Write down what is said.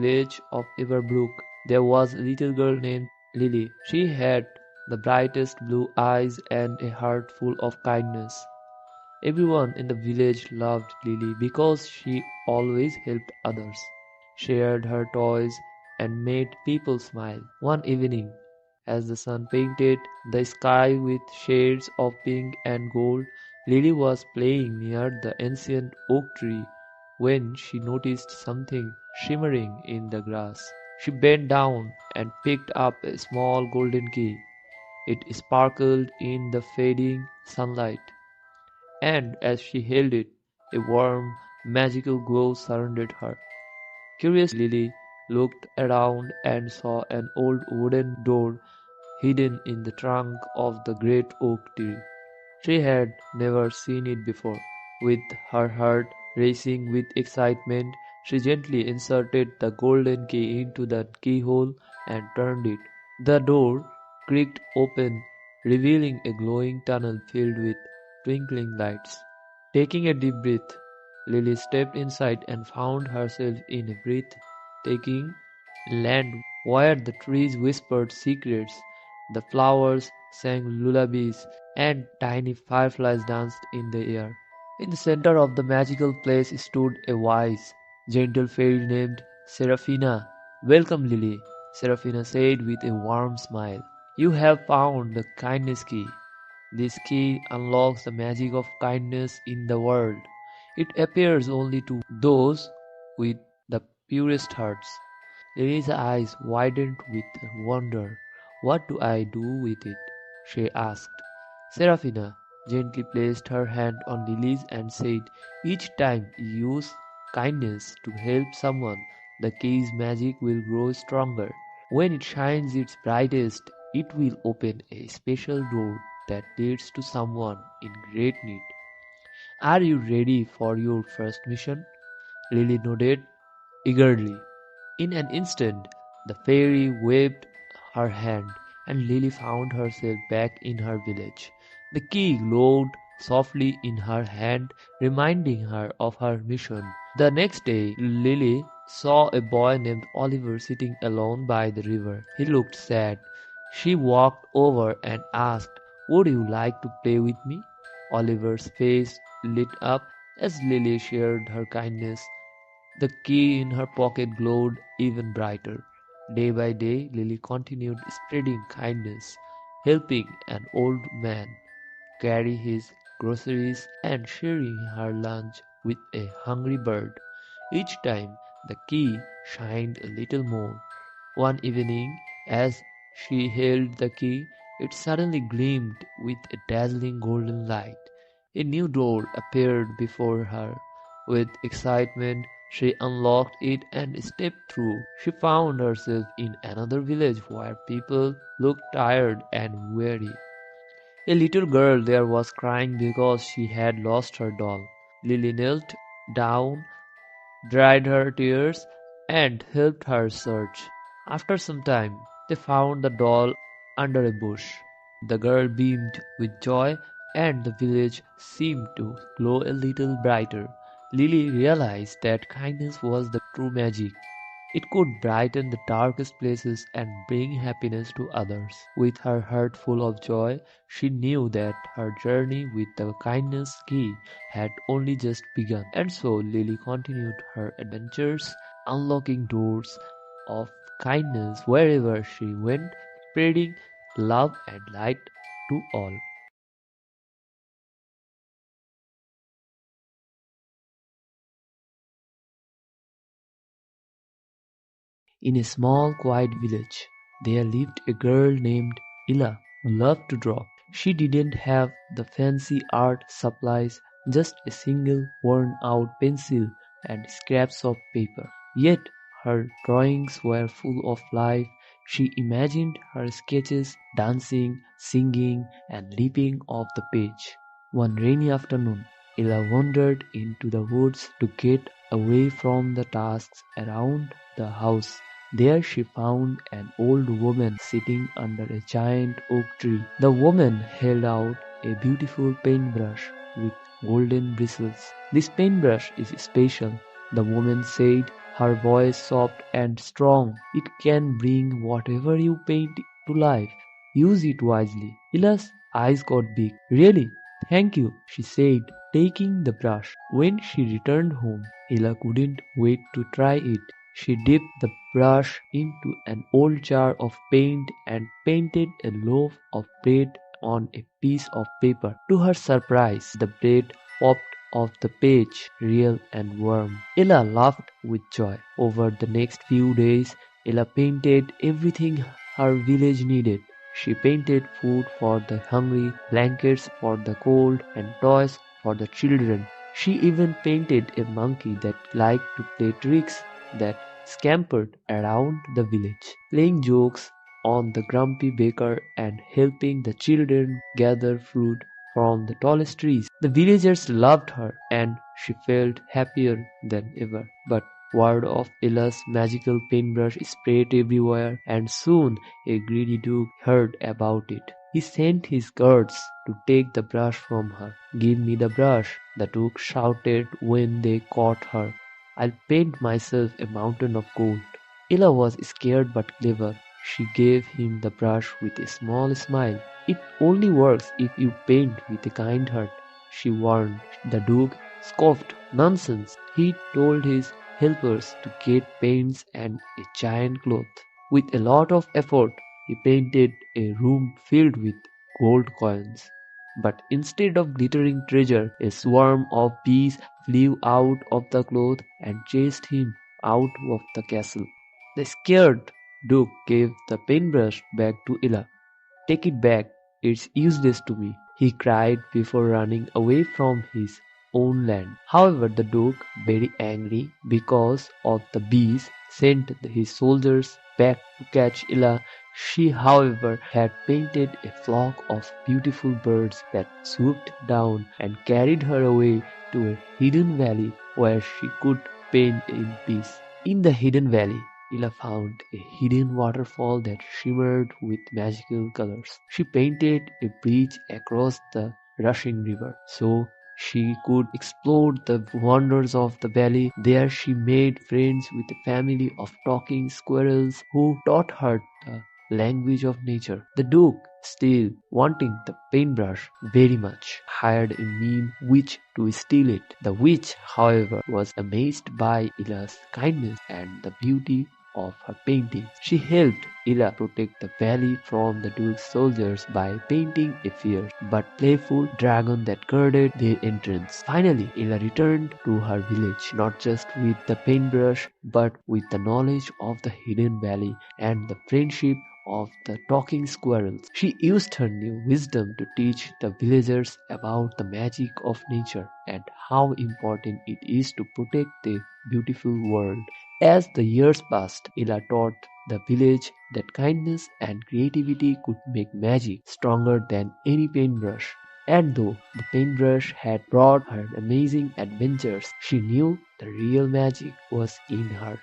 village of Everbrook, there was a little girl named Lily. She had the brightest blue eyes and a heart full of kindness. Everyone in the village loved Lily because she always helped others, shared her toys, and made people smile. One evening, as the sun painted the sky with shades of pink and gold, Lily was playing near the ancient oak tree when she noticed something shimmering in the grass. She bent down and picked up a small golden key. It sparkled in the fading sunlight, and as she held it, a warm, magical glow surrounded her. Curiously, Lily looked around and saw an old wooden door hidden in the trunk of the great oak tree. She had never seen it before. With her heart racing with excitement, she gently inserted the golden key into the keyhole and turned it. The door creaked open, revealing a glowing tunnel filled with twinkling lights. Taking a deep breath, Lily stepped inside and found herself in a breathtaking land where the trees whispered secrets, the flowers sang lullabies, and tiny fireflies danced in the air. In the center of the magical place stood a wise, gentle fairy named Seraphina. "Welcome, Lily," Seraphina said with a warm smile. "You have found the kindness key. This key unlocks the magic of kindness in the world. It appears only to those with the purest hearts." Lily's eyes widened with wonder. "What do I do with it?" she asked. Seraphina gently placed her hand on Lily's and said, "Each time you use kindness to help someone, the key's magic will grow stronger. When it shines its brightest, it will open a special door that leads to someone in great need. Are you ready for your first mission?" Lily nodded eagerly. In an instant, the fairy waved her hand, and Lily found herself back in her village. The key glowed softly in her hand, reminding her of her mission. The next day, Lily saw a boy named Oliver sitting alone by the river. He looked sad. She walked over and asked, "Would you like to play with me?" Oliver's face lit up as Lily shared her kindness. The key in her pocket glowed even brighter. Day by day, Lily continued spreading kindness, helping an old man carry his groceries and sharing her lunch with a hungry bird. Each time, the key shined a little more. One evening, as she held the key, it suddenly gleamed with a dazzling golden light. A new door appeared before her. With excitement, she unlocked it and stepped through. She found herself in another village where people looked tired and weary. A little girl there was crying because she had lost her doll. Lily knelt down, dried her tears, and helped her search. After some time, they found the doll under a bush. The girl beamed with joy, and the village seemed to glow a little brighter. Lily realized that kindness was the true magic. It could brighten the darkest places and bring happiness to others. With her heart full of joy, she knew that her journey with the kindness key had only just begun. And so Lily continued her adventures, unlocking doors of kindness wherever she went, spreading love and light to all. In a small, quiet village, there lived a girl named Ella who loved to draw. She didn't have the fancy art supplies, just a single worn out pencil and scraps of paper. Yet her drawings were full of life. She imagined her sketches dancing, singing, and leaping off the page. One rainy afternoon, Ella wandered into the woods to get away from the tasks around the house. There she found an old woman sitting under a giant oak tree. The woman held out a beautiful paintbrush with golden bristles. "This paintbrush is special," the woman said, her voice soft and strong. "It can bring whatever you paint to life. Use it wisely." Ila's eyes got big. "Really? Thank you," she said, taking the brush. When she returned home, Ella couldn't wait to try it. She dipped the brush into an old jar of paint and painted a loaf of bread on a piece of paper. To her surprise, the bread popped off the page, real and warm. Ella laughed with joy. Over the next few days, Ella painted everything her village needed. She painted food for the hungry, blankets for the cold, and toys for the children. She even painted a monkey that liked to play tricks, that scampered around the village, playing jokes on the grumpy baker and helping the children gather fruit from the tallest trees. The villagers loved her, and she felt happier than ever. But word of Ella's magical paintbrush spread everywhere, and soon a greedy duke heard about it. He sent his guards to take the brush from her. "Give me the brush," the duke shouted when they caught her. "I'll paint myself a mountain of gold." Ella was scared but clever. She gave him the brush with a small smile. "It only works if you paint with a kind heart," she warned. The duke scoffed. "Nonsense." He told his helpers to get paints and a giant cloth. With a lot of effort, he painted a room filled with gold coins. But instead of glittering treasure, a swarm of bees flew out of the cloth and chased him out of the castle. The scared duke gave the paintbrush back to Ella. "Take it back, it's useless to me," he cried before running away from his own land. However, the duke, very angry because of the bees, sent his soldiers back to catch Ella. She, however, had painted a flock of beautiful birds that swooped down and carried her away to a hidden valley where she could paint in peace. In the hidden valley, Ella found a hidden waterfall that shimmered with magical colors. She painted a bridge across the rushing river so she could explore the wonders of the valley. There she made friends with a family of talking squirrels who taught her the language of nature. The duke, still wanting the paintbrush very much, hired a mean witch to steal it. The witch, however, was amazed by Ella's kindness and the beauty of her painting. She helped Ella protect the valley from the duke's soldiers by painting a fierce but playful dragon that guarded their entrance. Finally, Ella returned to her village, not just with the paintbrush, but with the knowledge of the hidden valley and the friendship of the talking squirrels. She used her new wisdom to teach the villagers about the magic of nature and how important it is to protect the beautiful world. As the years passed, Ella taught the village that kindness and creativity could make magic stronger than any paintbrush. And though the paintbrush had brought her amazing adventures, she knew the real magic was in her